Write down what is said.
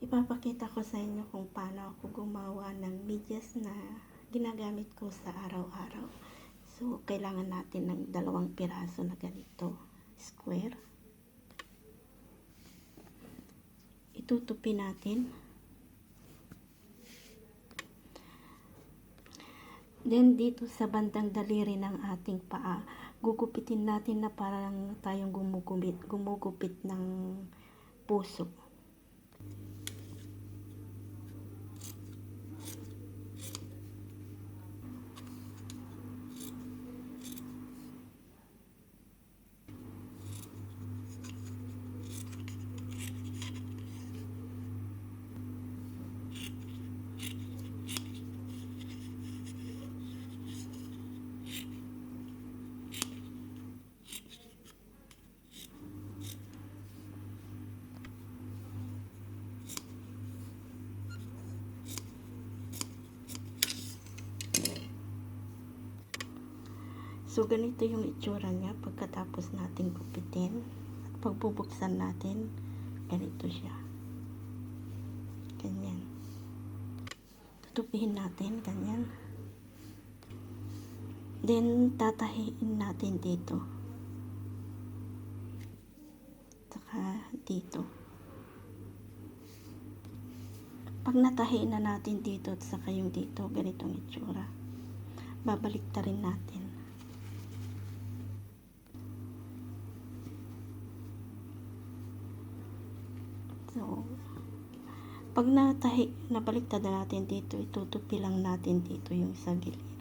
Ipapakita ko sa inyo kung paano ako gumawa ng medyas na ginagamit ko sa araw-araw. So, kailangan natin ng 2 piraso na ganito, square. Itutupi natin. Then, dito sa bandang daliri ng ating paa, gugupitin natin na parang tayong gumugupit ng puso. So, ganito yung itsura niya pagkatapos natin gupitin. At pagbubuksan natin, ganito siya. Ganyan. Tutupihin natin, ganyan. Then, tatahiin natin dito. Saka dito. Pag natahiin na natin dito at saka yung dito, ganitong itsura. Babalik ta rin natin. So, pag nabaliktad na natin dito, itutupi lang natin dito yung sa gilid.